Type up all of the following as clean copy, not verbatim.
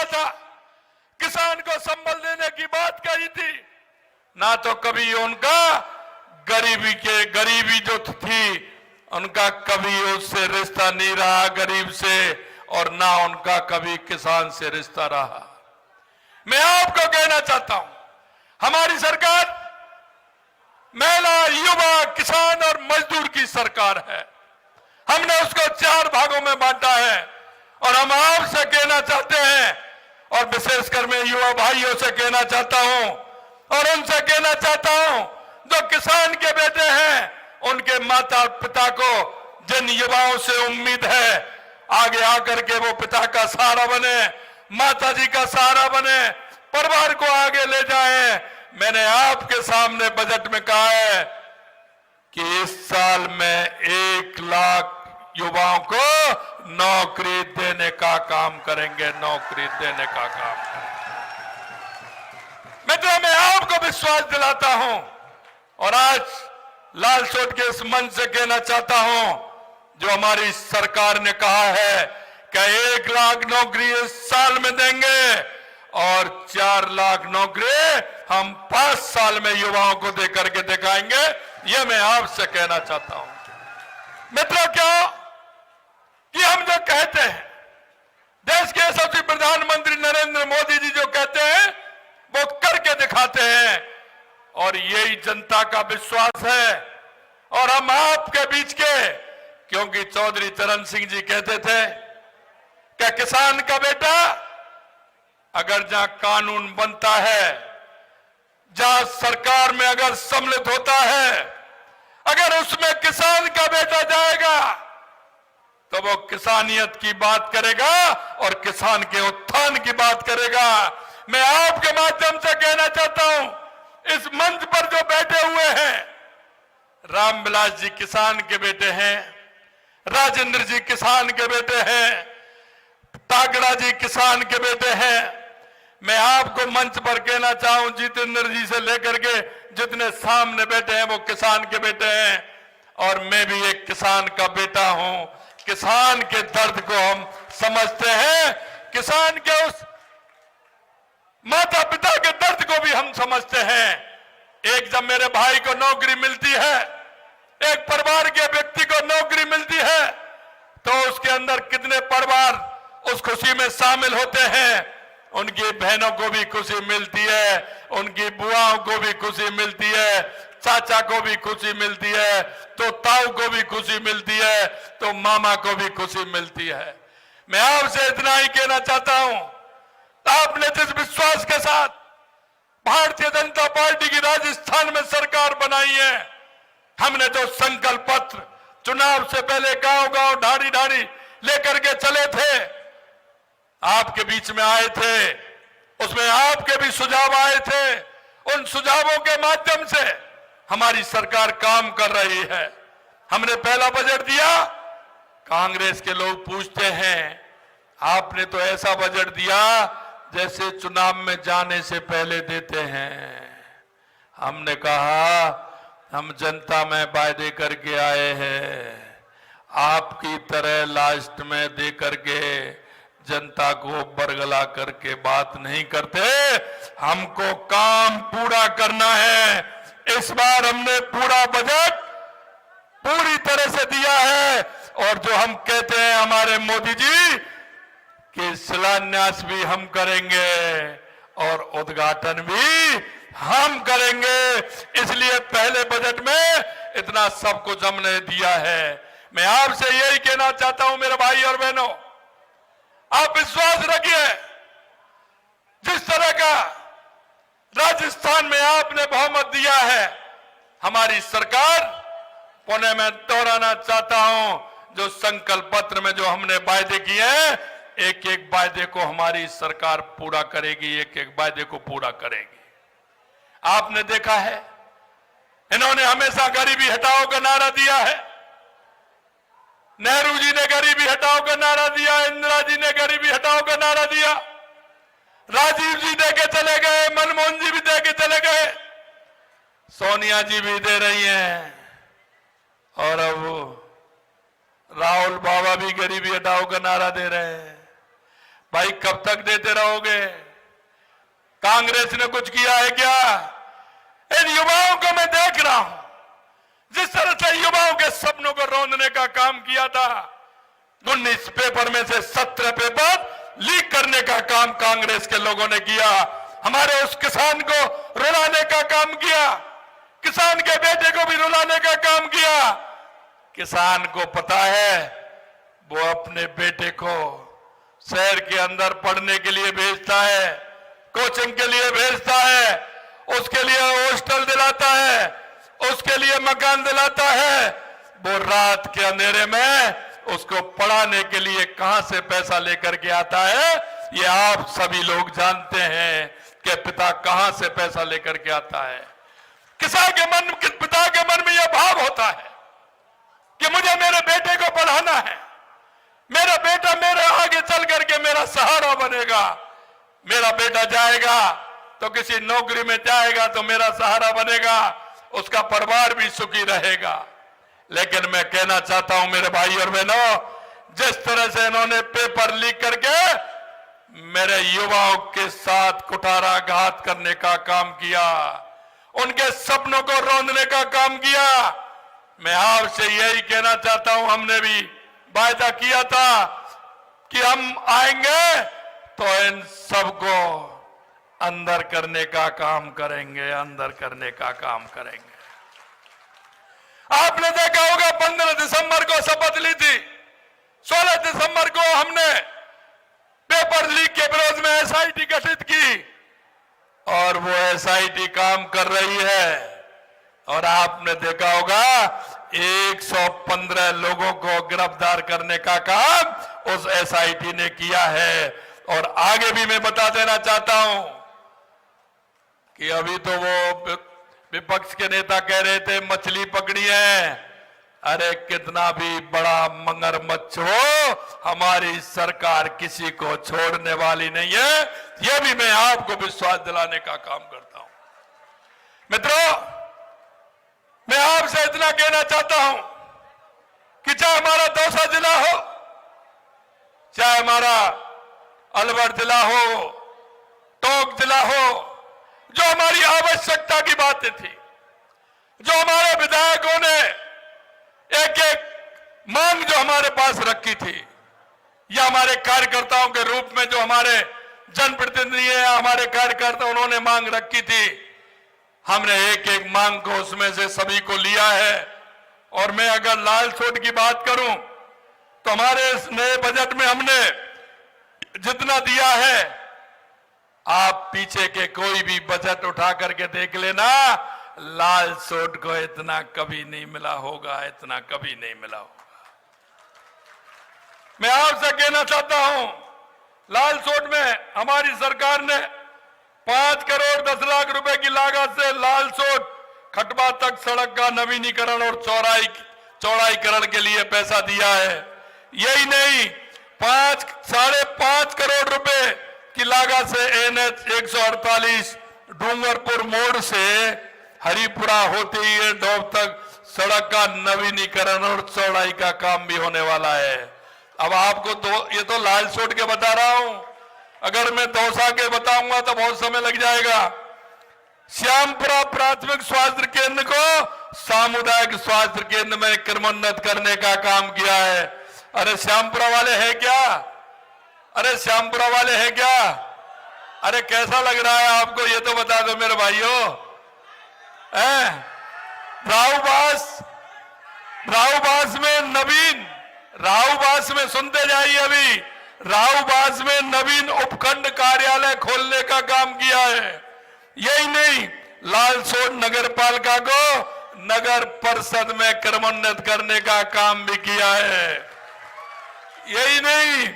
था, किसान को संबल देने की बात कही थी, ना तो कभी उनका गरीबी जो थी उनका कभी उससे रिश्ता नहीं रहा गरीब से, और ना उनका कभी किसान से रिश्ता रहा। मैं आपको कहना चाहता हूं, हमारी सरकार महिला, युवा, किसान और मजदूर की सरकार है। हमने उसको 4 भागों में बांटा है और हम आपसे कहना चाहते हैं, और विशेषकर मैं युवा भाइयों से कहना चाहता हूं और उनसे कहना चाहता हूं जो किसान के बेटे हैं, उनके माता पिता को जिन युवाओं से उम्मीद है आगे आकर के वो पिता का सहारा बने, माता जी का सहारा बने, परिवार को आगे ले जाएं। मैंने आपके सामने बजट में कहा है कि इस साल में 1 लाख युवाओं को नौकरी देने का काम करेंगे, नौकरी देने का काम करेंगे। मित्रों, मैं आपको विश्वास दिलाता हूं और आज लाल चोट के इस मंच से कहना चाहता हूं, जो हमारी सरकार ने कहा है कि 1 लाख नौकरी इस साल में देंगे और 4 लाख नौकरी हम 5 साल में युवाओं को देकर के दिखाएंगे, यह मैं आपसे कहना चाहता हूं। मित्रों, क्यों कि हम जो कहते हैं, देश के यशस्वी प्रधानमंत्री नरेंद्र मोदी जी जो कहते हैं वो करके दिखाते हैं, और यही जनता का विश्वास है। और हम आपके बीच के, क्योंकि चौधरी चरण सिंह जी कहते थे कि किसान का बेटा अगर जहां कानून बनता है, जहां सरकार में अगर सम्मिलित होता है, अगर उसमें किसान का बेटा जाएगा तो वो किसानियत की बात करेगा और किसान के उत्थान की बात करेगा। मैं आपके माध्यम से कहना चाहता हूं, इस मंच पर जो बैठे हुए हैं, रामविलास जी किसान के बेटे हैं, राजेंद्र जी किसान के बेटे हैं, तागड़ा जी किसान के बेटे हैं। मैं आपको मंच पर कहना चाहूं, जितेंद्र जी से लेकर के जितने सामने बैठे हैं वो किसान के बेटे हैं, और मैं भी एक किसान का बेटा हूं। किसान के दर्द को हम समझते हैं, किसान के उस माता पिता के दर्द को भी हम समझते हैं। एक जब मेरे भाई को नौकरी मिलती है, एक परिवार के व्यक्ति को नौकरी मिलती है, तो उसके अंदर कितने परिवार उस खुशी में शामिल होते हैं। उनकी बहनों को भी खुशी मिलती है, उनकी बुआओं को भी खुशी मिलती है, चाचा को भी खुशी मिलती है, तो ताऊ को भी खुशी मिलती है, तो मामा को भी खुशी मिलती है। मैं आपसे इतना ही कहना चाहता हूं, आपने जिस विश्वास के साथ भारतीय जनता पार्टी की राजस्थान में सरकार बनाई है, हमने जो संकल्प पत्र चुनाव से पहले गांव-गांव, ढाणी-ढाणी लेकर के चले थे, आपके बीच में आए थे, उसमें आपके भी सुझाव आए थे। उन सुझावों के माध्यम से हमारी सरकार काम कर रही है। हमने पहला बजट दिया, कांग्रेस के लोग पूछते हैं आपने तो ऐसा बजट दिया जैसे चुनाव में जाने से पहले देते हैं। हमने कहा हम जनता में वायदे करके आए हैं, आपकी तरह लास्ट में दे करके जनता को बरगला करके बात नहीं करते। हमको काम पूरा करना है। इस बार हमने पूरा बजट पूरी तरह से दिया है, और जो हम कहते हैं हमारे मोदी जी कि शिलान्यास भी हम करेंगे और उद्घाटन भी हम करेंगे। इसलिए पहले बजट में इतना सब कुछ हमने दिया है। मैं आपसे यही कहना चाहता हूं मेरे भाई और बहनों, आप विश्वास रखिए, जिस तरह का राजस्थान में आपने बहुमत दिया है, हमारी सरकार, पुणे में दोहराना चाहता हूं, जो संकल्प पत्र में जो हमने वायदे किए हैं, एक एक वायदे को हमारी सरकार पूरा करेगी, एक एक वायदे को पूरा करेगी। आपने देखा है, इन्होंने हमेशा गरीबी हटाओ का नारा दिया है। नेहरू जी ने गरीबी हटाओ का नारा दिया, इंदिरा जी ने गरीबी हटाओ का नारा दिया, राजीव जी दे के चले गए, मनमोहन जी भी दे के चले गए, सोनिया जी भी दे रही हैं, और अब राहुल बाबा भी गरीबी हटाओ का नारा दे रहे हैं। भाई कब तक देते रहोगे? कांग्रेस ने कुछ किया है क्या? इन युवाओं को मैं देख रहा हूं, जिस तरह से युवाओं के सपनों को रौंदने का काम किया था। 19 पेपर में से 17 पेपर लीक करने का काम कांग्रेस के लोगों ने किया। हमारे उस किसान को रुलाने का काम किया, किसान के बेटे को भी रुलाने का काम किया। किसान को पता है वो अपने बेटे को शहर के अंदर पढ़ने के लिए भेजता है, कोचिंग के लिए भेजता है, उसके लिए हॉस्टल दिलाता है, उसके लिए मकान दिलाता है। वो रात के अंधेरे में उसको पढ़ाने के लिए कहां से पैसा लेकर के आता है, ये आप सभी लोग जानते हैं कि पिता कहां से पैसा लेकर के आता है। पिता के मन में यह भाव होता है कि मुझे मेरे बेटे को पढ़ाना है, मेरा बेटा मेरे आगे चल करके मेरा सहारा बनेगा। मेरा बेटा जाएगा तो किसी नौकरी में जाएगा तो मेरा सहारा बनेगा, उसका परिवार भी सुखी रहेगा। लेकिन मैं कहना चाहता हूं मेरे भाई और बहनों, जिस तरह से इन्होंने पेपर लीक करके मेरे युवाओं के साथ कुठाराघात करने का काम किया, उनके सपनों को रौंदने का काम किया, मैं आपसे यही कहना चाहता हूं, हमने भी वायदा किया था कि हम आएंगे तो इन सबको अंदर करने का काम करेंगे, अंदर करने का काम करेंगे। आपने देखा होगा 15 दिसंबर को शपथ ली थी, 16 दिसंबर को हमने पेपर लीक के विरोध में एसआईटी गठित की और वो एसआईटी काम कर रही है। और आपने देखा होगा 115 लोगों को गिरफ्तार करने का काम उस एसआईटी ने किया है। और आगे भी मैं बता देना चाहता हूं कि अभी तो वो विपक्ष के नेता कह रहे थे मछली पकड़ी है। अरे कितना भी बड़ा मगरमच्छ हो, हमारी सरकार किसी को छोड़ने वाली नहीं है, यह भी मैं आपको विश्वास दिलाने का काम करता हूं। मित्रों, मैं आपसे इतना कहना चाहता हूं कि चाहे हमारा दौसा जिला हो, चाहे हमारा अलवर जिला हो, टोंक जिला हो, जो हमारी आवश्यकता की बातें थी, जो हमारे विधायकों ने एक एक मांग जो हमारे पास रखी थी, या हमारे कार्यकर्ताओं के रूप में जो हमारे जनप्रतिनिधि है, हमारे कार्यकर्ता, उन्होंने मांग रखी थी, हमने एक एक मांग को उसमें से सभी को लिया है। और मैं अगर लाल सोट की बात करूं तो हमारे इस नए बजट में हमने जितना दिया है, आप पीछे के कोई भी बजट उठा करके देख लेना, लाल सोट को इतना कभी नहीं मिला होगा, इतना कभी नहीं मिला होगा। मैं आपसे कहना चाहता हूं, लाल सोट में हमारी सरकार ने 5 करोड़ 10 लाख रुपए की लागत से लाल सोट खटवा तक सड़क का नवीनीकरण और चौड़ाईकरण के लिए पैसा दिया है। यही नहीं, 5.5 करोड़ रुपए की लागत से NH 148 डूंगरपुर मोड़ से हरिपुरा होते ही डोब तक सड़क का नवीनीकरण और चौड़ाई का काम भी होने वाला है। अब आपको ये तो लाल सोट के बता रहा हूं, अगर मैं दौसा के बताऊंगा तो बहुत समय लग जाएगा। श्यामपुरा प्राथमिक स्वास्थ्य केंद्र को सामुदायिक स्वास्थ्य केंद्र में क्रमोन्नत करने का काम किया है। अरे श्यामपुरा वाले हैं क्या? अरे श्यामपुरा वाले हैं क्या? अरे कैसा लग रहा है आपको, ये तो बता दो मेरे भाइयों। राहुबास में नवीन, राहुबास में सुनते जाइए, अभी राहुबास में नवीन उपखंड कार्यालय खोलने का काम किया है। यही नहीं, लालसोट नगर पालिका को नगर परिषद में क्रमोन्नत करने का काम भी किया है। यही नहीं,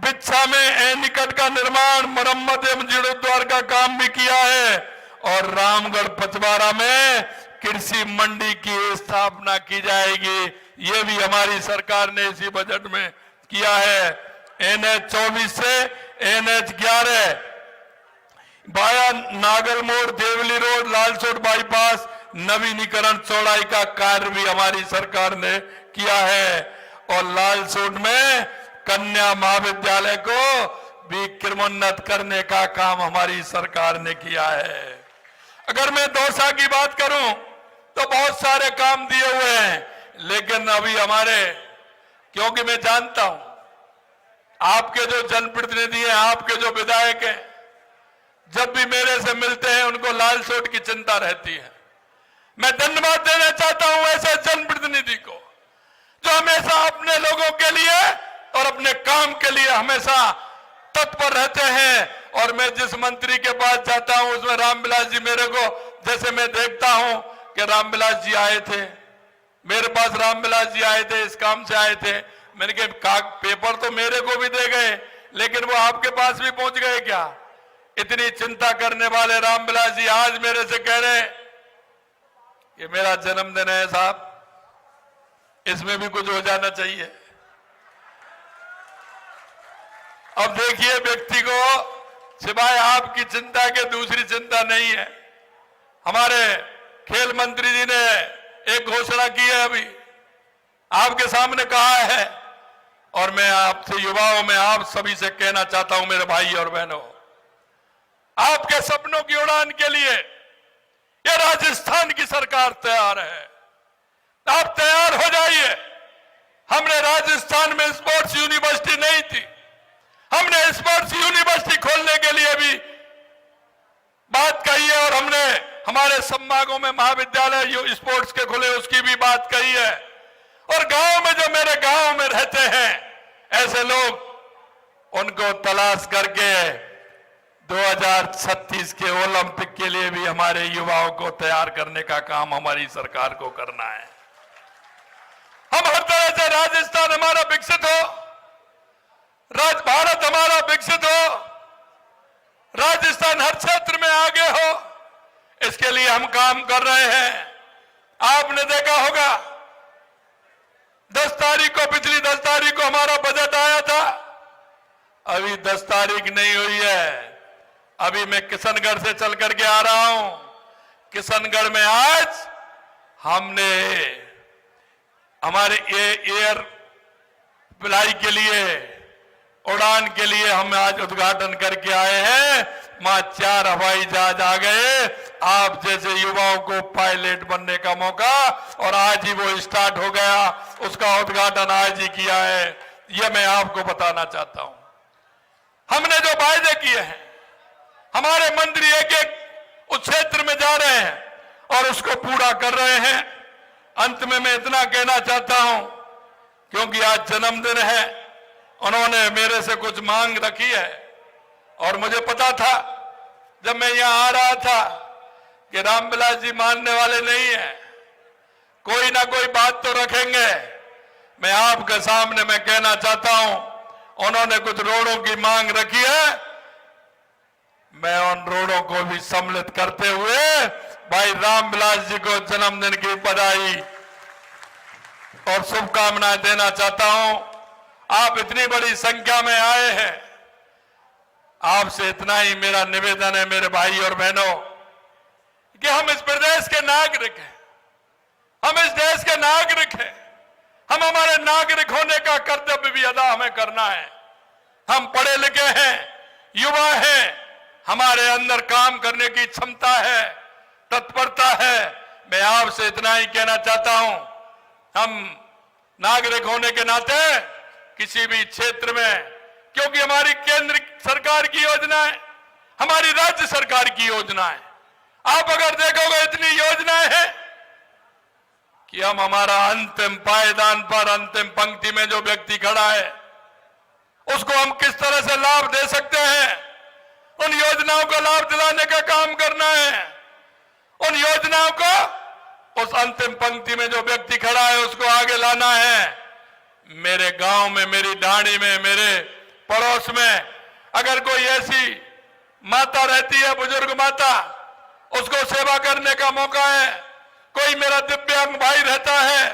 बिच्छा में एनीकट का निर्माण, मरम्मत एवं जीर्णोद्धार का काम भी किया है। और रामगढ़ पचवाड़ा में कृषि मंडी की स्थापना की जाएगी, ये भी हमारी सरकार ने इसी बजट में किया है। NH 24 से NH 11 वाया नागल मोड़, देवली रोड, लालसोट बाईपास नवीनीकरण चौड़ाई का कार्य भी हमारी सरकार ने किया है। और लालसोट में कन्या महाविद्यालय को भी क्रमोन्नत करने का काम हमारी सरकार ने किया है। अगर मैं दौसा की बात करूं तो बहुत सारे काम दिए हुए हैं, लेकिन अभी हमारे, क्योंकि मैं जानता हूं आपके जो जनप्रतिनिधि हैं, आपके जो विधायक हैं, जब भी मेरे से मिलते हैं उनको लाल सोट की चिंता रहती है। मैं धन्यवाद देना चाहता हूं ऐसे जनप्रतिनिधि को जो हमेशा अपने लोगों के लिए और अपने काम के लिए हमेशा तत्पर रहते हैं। और मैं जिस मंत्री के पास जाता हूं उसमें रामविलास जी मेरे को, जैसे मैं देखता हूं कि रामविलास जी आए थे मेरे पास, रामविलास जी आए थे, इस काम से आए थे, मैंने कहा पेपर तो मेरे को भी दे गए, लेकिन वो आपके पास भी पहुंच गए क्या? इतनी चिंता करने वाले रामविलास जी आज मेरे से कह रहे हैं कि मेरा जन्मदिन है साहब, इसमें भी कुछ हो जाना चाहिए। अब देखिए, व्यक्ति को सिवाय आपकी चिंता के दूसरी चिंता नहीं है। हमारे खेल मंत्री जी ने एक घोषणा की है, अभी आपके सामने कहा है, और मैं आपसे युवाओं में आप सभी से कहना चाहता हूं, मेरे भाई और बहनों, आपके सपनों की उड़ान के लिए ये राजस्थान की सरकार तैयार है। आप तैयार हो जाइए। हमने राजस्थान में स्पोर्ट्स यूनिवर्सिटी नहीं थी, हमने स्पोर्ट्स यूनिवर्सिटी खोलने के लिए भी बात कही है, और हमने हमारे संभागों में महाविद्यालय स्पोर्ट्स के खुले उसकी भी बात कही है। और गांव में, जो मेरे गांव में रहते हैं ऐसे लोग, उनको तलाश करके 2036 के ओलंपिक के लिए भी हमारे युवाओं को तैयार करने का काम हमारी सरकार को करना है। हम हर तरह से राजस्थान हमारा विकसित हो, भारत हमारा विकसित हो, राजस्थान हर क्षेत्र में आगे हो, इसके लिए हम काम कर रहे हैं। आपने देखा होगा 10 तारीख को, पिछली 10 तारीख को हमारा बजट आया था, अभी 10 तारीख नहीं हुई है। अभी मैं किशनगढ़ से चल करके आ रहा हूं। किशनगढ़ में आज हमने हमारे एयर फ्लाई के लिए, उड़ान के लिए हम आज उद्घाटन करके आए हैं। वहां 4 हवाई जहाज आ गए, आप जैसे युवाओं को पायलट बनने का मौका, और आज ही वो स्टार्ट हो गया, उसका उद्घाटन आज ही किया है। यह मैं आपको बताना चाहता हूं। हमने जो वायदे किए हैं, हमारे मंत्री एक एक उस क्षेत्र में जा रहे हैं और उसको पूरा कर रहे हैं। अंत में मैं इतना कहना चाहता हूं, क्योंकि आज जन्मदिन है, उन्होंने मेरे से कुछ मांग रखी है, और मुझे पता था जब मैं यहां आ रहा था कि रामविलास जी मानने वाले नहीं है, कोई ना कोई बात तो रखेंगे। मैं आपके सामने मैं कहना चाहता हूं, उन्होंने कुछ रोडों की मांग रखी है, मैं उन रोडों को भी सम्मिलित करते हुए भाई रामविलास जी को जन्मदिन की बधाई और शुभकामनाएं देना चाहता हूं। आप इतनी बड़ी संख्या में आए हैं, आपसे इतना ही मेरा निवेदन है मेरे भाई और बहनों, कि हम इस प्रदेश के नागरिक हैं, हम इस देश के नागरिक हैं, हम हमारे नागरिक होने का कर्तव्य भी अदा हमें करना है। हम पढ़े लिखे हैं, युवा हैं, हमारे अंदर काम करने की क्षमता है, तत्परता है। मैं आपसे इतना ही कहना चाहता हूं, हम नागरिक होने के नाते किसी भी क्षेत्र में, क्योंकि हमारी केंद्र सरकार की योजना है, हमारी राज्य सरकार की योजना है, आप अगर देखोगे इतनी योजनाएं हैं कि हम हमारा अंतिम पायदान पर, अंतिम पंक्ति में जो व्यक्ति खड़ा है, उसको हम किस तरह से लाभ दे सकते हैं, उन योजनाओं को लाभ दिलाने का काम करना है। उन योजनाओं को, उस अंतिम पंक्ति में जो व्यक्ति खड़ा है, उसको आगे लाना है। मेरे गांव में, मेरी ढाणी में, मेरे पड़ोस में अगर कोई ऐसी माता रहती है, बुजुर्ग माता, उसको सेवा करने का मौका है। कोई मेरा दिव्यांग भाई रहता है,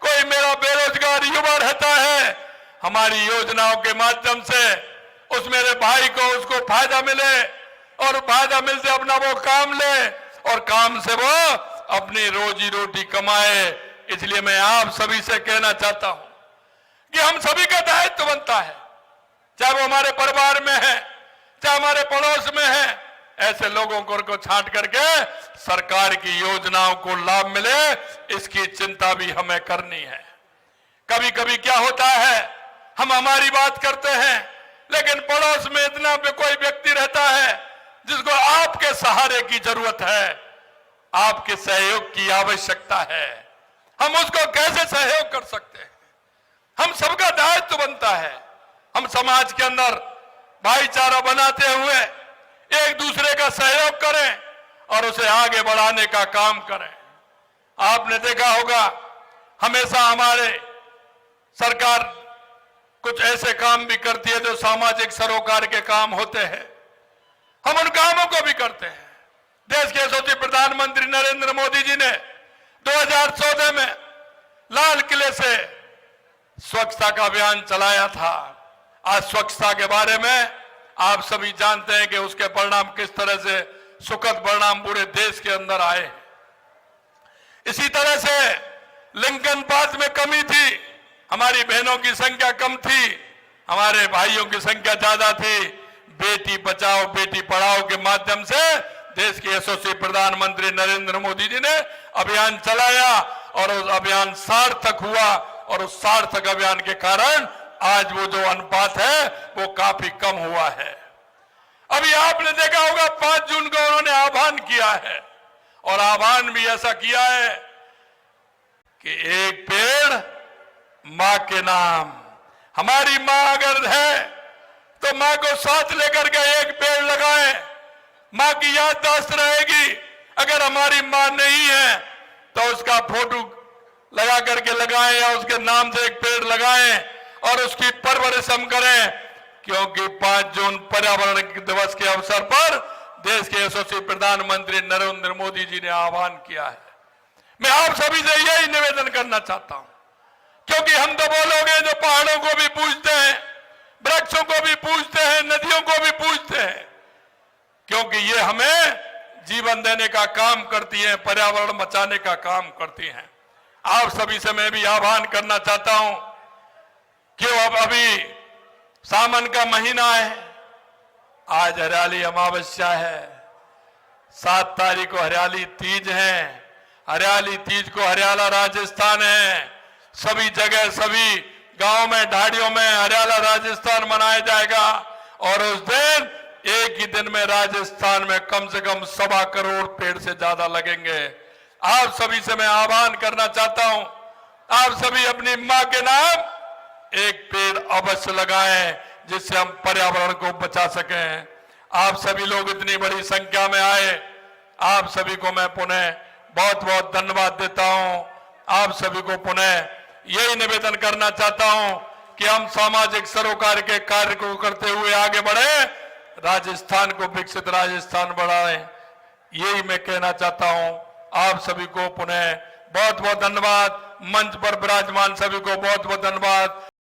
कोई मेरा बेरोजगार युवा रहता है, हमारी योजनाओं के माध्यम से उस मेरे भाई को, उसको फायदा मिले, और फायदा मिलते अपना वो काम ले, और काम से वो अपनी रोजी रोटी कमाए। इसलिए मैं आप सभी से कहना चाहता हूं कि हम सभी का दायित्व बनता है चाहे वो हमारे परिवार में है, चाहे हमारे पड़ोस में है, ऐसे लोगों को छांट करके सरकार की योजनाओं को लाभ मिले, इसकी चिंता भी हमें करनी है। कभी कभी क्या होता है, हम हमारी बात करते हैं, लेकिन पड़ोस में इतना भी कोई व्यक्ति रहता है जिसको आपके सहारे की जरूरत है, आपके सहयोग की आवश्यकता है। हम उसको कैसे सहयोग कर सकते हैं? हम सबका दायित्व बनता है, हम समाज के अंदर भाईचारा बनाते हुए एक दूसरे का सहयोग करें और उसे आगे बढ़ाने का काम करें। आपने देखा होगा, हमेशा हमारे सरकार कुछ ऐसे काम भी करती है जो सामाजिक सरोकार के काम होते हैं, हम उन कामों को भी करते हैं। देश के यशस्वी प्रधानमंत्री नरेंद्र मोदी जी ने 2014 में लाल किले से स्वच्छता का अभियान चलाया था। आज स्वच्छता के बारे में आप सभी जानते हैं कि उसके परिणाम किस तरह से सुखद परिणाम पूरे देश के अंदर आए। इसी तरह से लिंग अनुपात में कमी थी, हमारी बहनों की संख्या कम थी, हमारे भाइयों की संख्या ज्यादा थी। बेटी बचाओ बेटी पढ़ाओ के माध्यम से देश के यशस्वी प्रधानमंत्री नरेंद्र मोदी जी ने अभियान चलाया और उस अभियान सार्थक हुआ, और उस सार्थक अभियान के कारण आज वो जो अनुपात है वो काफी कम हुआ है। अभी आपने देखा होगा 5 जून को उन्होंने आह्वान किया है, और आह्वान भी ऐसा किया है कि एक पेड़ मां के नाम। हमारी मां अगर है तो मां को साथ लेकर के एक पेड़ लगाएं, मां की याददाश्त रहेगी। अगर हमारी मां नहीं है तो उसका फोटो लगा करके लगाएं या उसके नाम से एक पेड़ लगाएं और उसकी परवरिश हम करें, क्योंकि 5 जून पर्यावरण दिवस के अवसर पर देश के यशस्वी प्रधानमंत्री नरेंद्र मोदी जी ने आह्वान किया है। मैं आप सभी से यही निवेदन करना चाहता हूं, क्योंकि हम तो वो लोग हैं जो पहाड़ों को भी पूजते हैं, वृक्षों को भी पूजते हैं, नदियों को भी पूजते हैं, क्योंकि ये हमें जीवन देने का काम करती हैं, पर्यावरण बचाने का काम करती हैं। आप सभी से मैं भी आह्वान करना चाहता हूं कि अब अभी सावन का महीना है, आज हरियाली अमावस्या है, 7 तारीख को हरियाली तीज है। हरियाली तीज को हरियाला राजस्थान है, सभी जगह सभी गांव में ढाड़ियों में हरियाला राजस्थान मनाया जाएगा, और उस दिन एक ही दिन में राजस्थान में कम से कम 1.25 करोड़ पेड़ से ज्यादा लगेंगे। आप सभी से मैं आह्वान करना चाहता हूं, आप सभी अपनी मां के नाम एक पेड़ अवश्य लगाएं, जिससे हम पर्यावरण को बचा सकें। आप सभी लोग इतनी बड़ी संख्या में आए, आप सभी को मैं पुनः बहुत बहुत धन्यवाद देता हूं। आप सभी को पुनः यही निवेदन करना चाहता हूं कि हम सामाजिक सरोकार के कार्य को करते हुए आगे बढ़े, राजस्थान को विकसित राजस्थान बढ़ाएं, यही मैं कहना चाहता हूं। आप सभी को पुनः बहुत बहुत धन्यवाद। मंच पर विराजमान सभी को बहुत बहुत धन्यवाद।